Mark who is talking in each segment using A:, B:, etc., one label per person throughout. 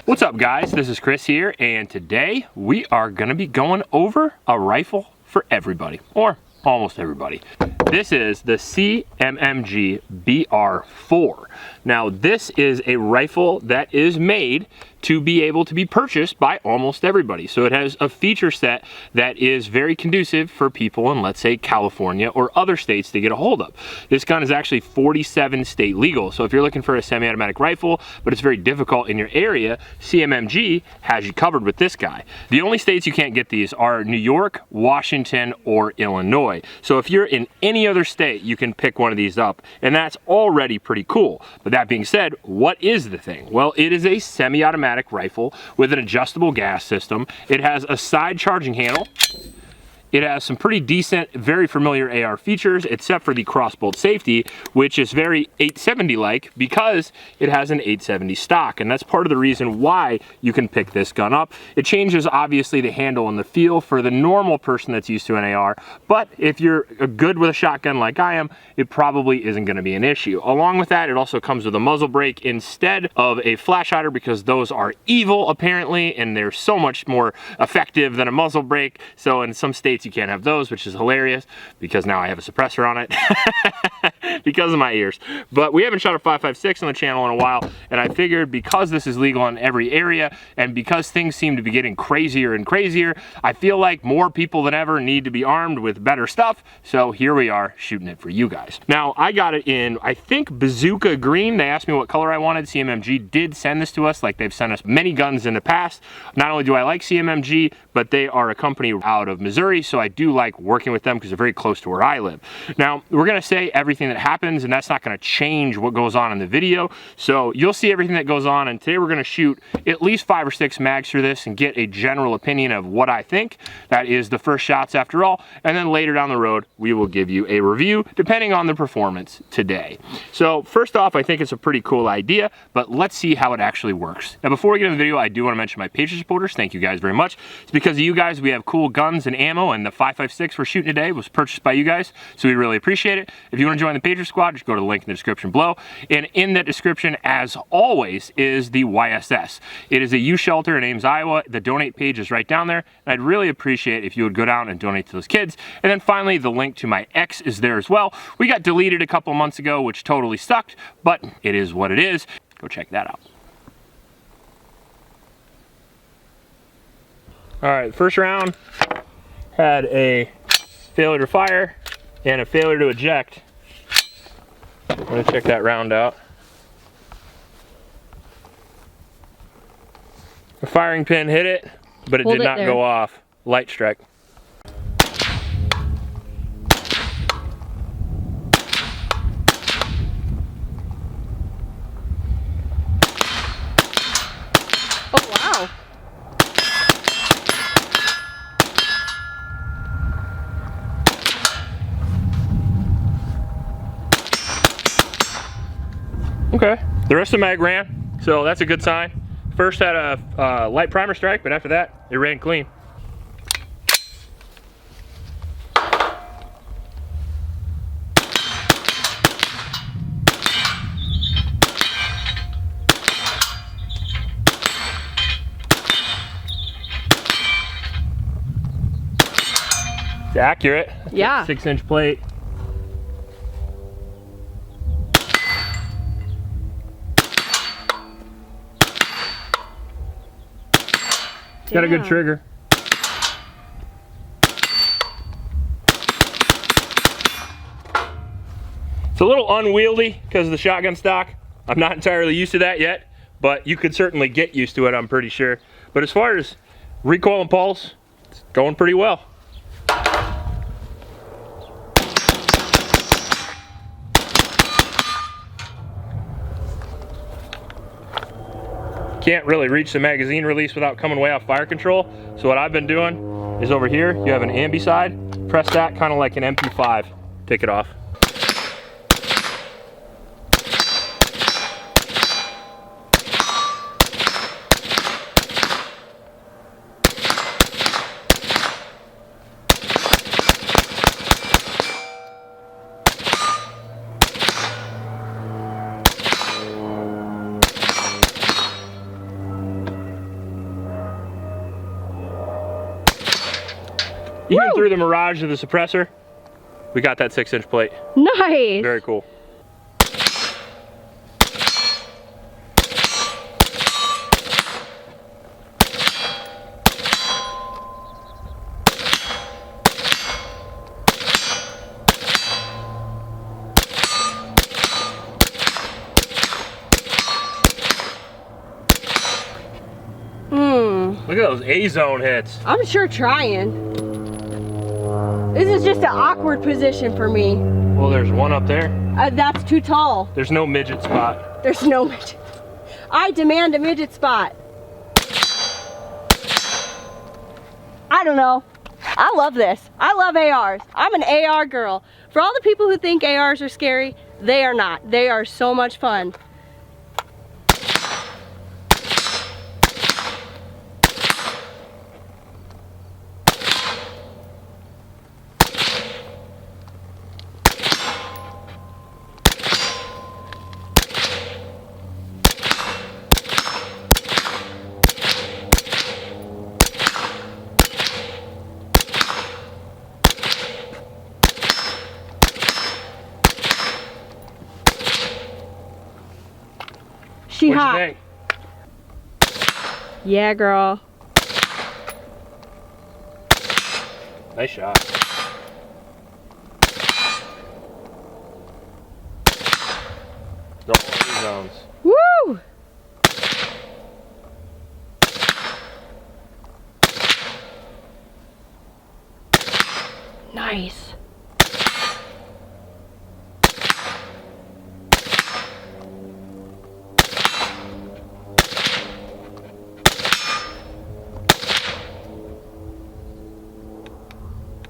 A: What's up guys, this is Chris here, and today we are gonna be going over a rifle for everybody, or almost everybody. This is the CMMG BR4. Now this is a rifle that is made to be able to be purchased by almost everybody. So it has a feature set that is very conducive for people in, let's say, California or other states to get a hold of. This gun is actually 47 state legal. So if you're looking for a semi-automatic rifle, but it's very difficult in your area, CMMG has you covered with this guy. The only states you can't get these are New York, Washington, or Illinois. So if you're in any other state, you can pick one of these up, and that's already pretty cool. But that being said, what is the thing? Well, it is a semi-automatic rifle with an adjustable gas system. It has a side charging handle. It has some pretty decent, very familiar AR features, except for the crossbolt safety, which is very 870-like because it has an 870 stock, and that's part of the reason why you can pick this gun up. It changes, obviously, the handle and the feel for the normal person that's used to an AR, but if you're good with a shotgun like I am, it probably isn't going to be an issue. Along with that, it also comes with a muzzle brake instead of a flash hider, because those are evil, apparently, and they're so much more effective than a muzzle brake. So in some states, you can't have those, which is hilarious because now I have a suppressor on it because of my ears. But we haven't shot a 5.56 on the channel in a while, and I figured because this is legal in every area and because things seem to be getting crazier and crazier, I feel like more people than ever need to be armed with better stuff. So here we are shooting it for you guys. Now I got it in, I think, bazooka green. They asked me what color I wanted. CMMG did send this to us, like they've sent us many guns in the past. Not only do I like CMMG, but they are a company out of Missouri, so I do like working with them because they're very close to where I live. Now, we're gonna say everything that happens, and that's not gonna change what goes on in the video. So you'll see everything that goes on, and today we're gonna shoot at least 5 or 6 mags through this and get a general opinion of what I think. That is the first shots after all, and then later down the road, we will give you a review depending on the performance today. So first off, I think it's a pretty cool idea, but let's see how it actually works. Now, before we get into the video, I do wanna mention my Patreon supporters. Thank you guys very much. It's because of you guys we have cool guns and ammo, and the 5.56 we're shooting today was purchased by you guys, so we really appreciate it. If you want to join the Patreon squad, just go to the link in the description below, and in that description, as always, is the YSS. It is a youth shelter in Ames, Iowa. The donate page is right down there, and I'd really appreciate if you would go down and donate to those kids. And then finally, the link to my X is there as well. We got deleted a couple months ago, which totally sucked, but it is what it is. Go check that out. All right, first round had a failure to fire and a failure to eject. I'm gonna check that round out. The firing pin hit it, but it did not go off. Light strike.
B: Oh, wow.
A: Okay, the rest of the mag ran, so that's a good sign. First had a light primer strike, but after that, it ran clean. It's accurate.
B: Yeah.
A: 6-inch plate. It's got a good trigger. It's a little unwieldy because of the shotgun stock. I'm not entirely used to that yet, but you could certainly get used to it, I'm pretty sure. But as far as recoil and pulse, it's going pretty well. Can't really reach the magazine release without coming way off fire control. So what I've been doing is over here, you have an ambi side, press that kind of like an MP5, take it off. Even through the mirage of the suppressor, we got that 6-inch plate.
B: Nice.
A: Very cool. Look at those A-zone hits.
B: I'm sure trying. This is just an awkward position for me.
A: Well, there's one up there.
B: That's too tall.
A: There's no midget spot.
B: There's no midget. I demand a midget spot. I don't know. I love this. I love ARs. I'm an AR girl. For all the people who think ARs are scary, they are not. They are so much fun. She
A: What'd
B: hot.
A: you think?
B: Yeah, girl.
A: Nice shot. No A-zones.
B: Woo! Nice.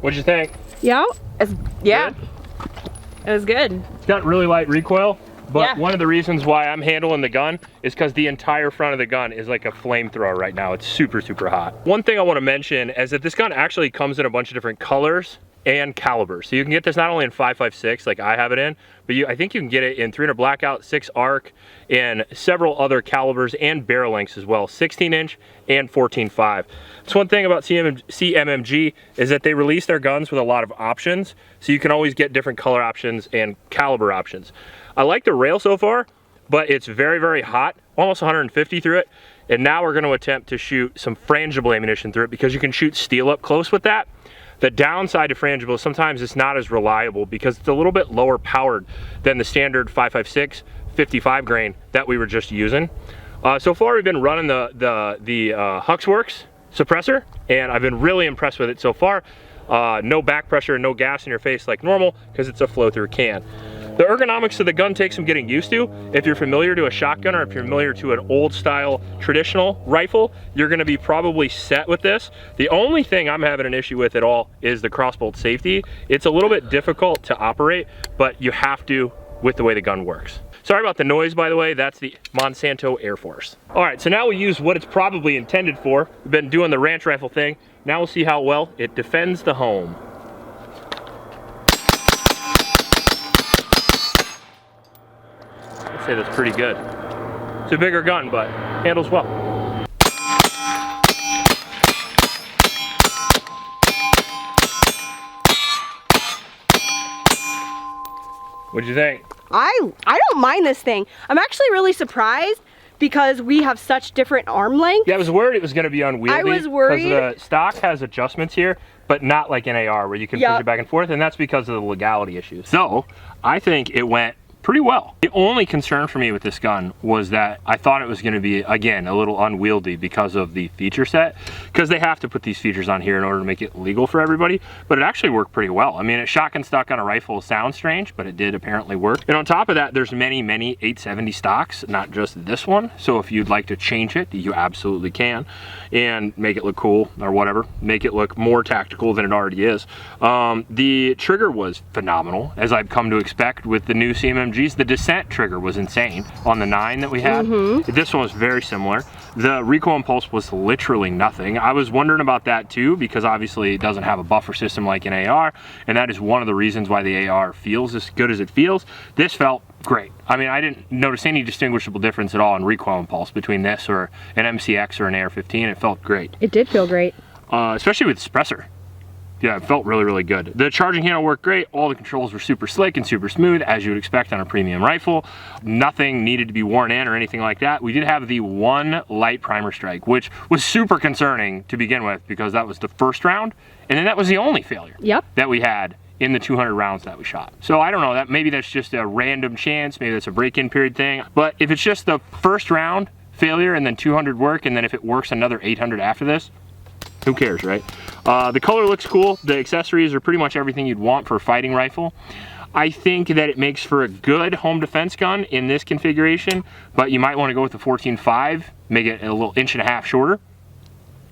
A: What'd you think?
B: Yeah. Yeah.
A: Good?
B: It was good.
A: It's got really light recoil, but
B: Yeah.
A: one of the reasons why I'm handling the gun is because the entire front of the gun is like a flamethrower right now. It's super, super hot. One thing I want to mention is that this gun actually comes in a bunch of different colors and calibers. So you can get this not only in 5.56 like I have it in, but I think you can get it in 300 blackout, 6 arc, and several other calibers and barrel lengths as well, 16-inch and 14.5. That's one thing about CMMG is that they release their guns with a lot of options, so you can always get different color options and caliber options. I like the rail so far, but it's very, very hot, almost 150 through it, and now we're going to attempt to shoot some frangible ammunition through it because you can shoot steel up close with that. The downside to frangible is sometimes it's not as reliable because it's a little bit lower powered than the standard 5.56 55 grain that we were just using. So far we've been running the Huxworks suppressor, and I've been really impressed with it so far. No back pressure, no gas in your face like normal because it's a flow-through can. The ergonomics of the gun takes some getting used to. If you're familiar to a shotgun or if you're familiar to an old style traditional rifle, you're gonna be probably set with this. The only thing I'm having an issue with at all is the crossbolt safety. It's a little bit difficult to operate, but you have to with the way the gun works. Sorry about the noise, by the way. That's the Monsanto Air Force. All right, so now we use what it's probably intended for. We've been doing the ranch rifle thing. Now we'll see how well it defends the home. I'd say that's pretty good. It's a bigger gun, but handles well. What'd you think?
B: I don't mind this thing. I'm actually really surprised because we have such different arm lengths.
A: Yeah, I was worried it was going to be unwieldy.
B: I was worried.
A: Because the stock has adjustments here, but not like an AR where you can push it back and forth, and that's because of the legality issues. So, I think it went pretty well. The only concern for me with this gun was that I thought it was going to be, again, a little unwieldy because of the feature set, because they have to put these features on here in order to make it legal for everybody, but it actually worked pretty well. I mean, a shotgun stock on a rifle sounds strange, but it did apparently work. And on top of that, there's many 870 stocks, not just this one, so if you'd like to change it, you absolutely can, and make it look cool, or whatever, make it look more tactical than it already is. The trigger was phenomenal, as I've come to expect with the new CMMGs. The Dissent trigger was insane on the 9 that we had. This one was very similar. The recoil and pulse was literally nothing. I was wondering about that too, because obviously it doesn't have a buffer system like an AR, and that is one of the reasons why the AR feels as good as it feels. This felt great. I mean, I didn't notice any distinguishable difference at all in recoil and pulse between this or an MCX or an AR-15. It felt great.
B: It did feel great.
A: Especially with the suppressor. Yeah, it felt really, really good. The charging handle worked great. All the controls were super slick and super smooth, as you would expect on a premium rifle. Nothing needed to be worn in or anything like that. We did have the one light primer strike, which was super concerning to begin with because that was the first round, and then that was the only failure that we had in the 200 rounds that we shot. So I don't know, that maybe that's just a random chance, maybe that's a break-in period thing, but if it's just the first round failure and then 200 work, and then if it works another 800 after this, who cares, right? The color looks cool. The accessories are pretty much everything you'd want for a fighting rifle. I think that it makes for a good home defense gun in this configuration, but you might want to go with the 14.5, make it a little inch and a half shorter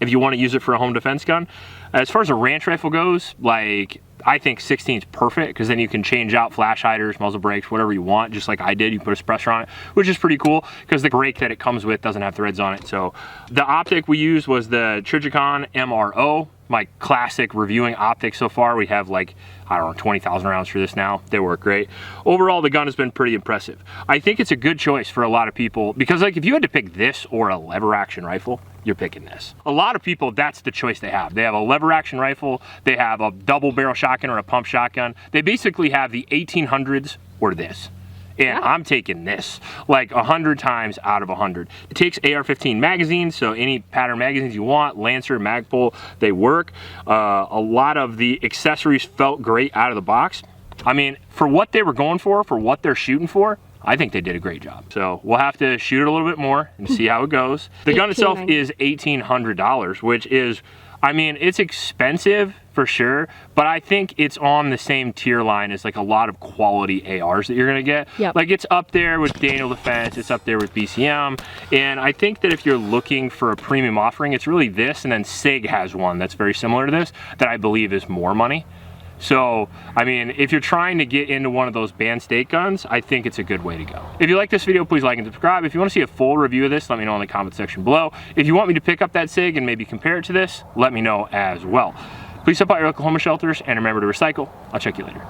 A: if you want to use it for a home defense gun. As far as a ranch rifle goes, like, I think 16 is perfect because then you can change out flash hiders, muzzle brakes, whatever you want, just like I did. You put a suppressor on it, which is pretty cool because the brake that it comes with doesn't have threads on it. So the optic we used was the Trijicon MRO, my classic reviewing optic so far. We have like, I don't know, 20,000 rounds for this now. They work great. Overall, the gun has been pretty impressive. I think it's a good choice for a lot of people because, like, if you had to pick this or a lever action rifle, you're picking this. A lot of people, that's the choice they have. They have a lever action rifle, they have a double barrel shotgun or a pump shotgun. They basically have the 1800s or this. And I'm taking this like 100 times out of 100. It takes AR-15 magazines, so any pattern magazines you want, Lancer, Magpul, they work. A lot of the accessories felt great out of the box. I mean, for what they were going for what they're shooting for, I think they did a great job. So we'll have to shoot it a little bit more and see how it goes. The gun itself is $1,800, which is, I mean, it's expensive for sure, but I think it's on the same tier line as like a lot of quality ARs that you're gonna get. Like, it's up there with Daniel Defense, it's up there with BCM, and I think that if you're looking for a premium offering, it's really this, and then SIG has one that's very similar to this that I believe is more money. So, I mean, if you're trying to get into one of those band state guns, I think it's a good way to go. If you like this video, please like and subscribe. If you want to see a full review of this, let me know in the comment section below. If you want me to pick up that SIG and maybe compare it to this, let me know as well. Please help out your Oklahoma shelters and remember to recycle. I'll check you later.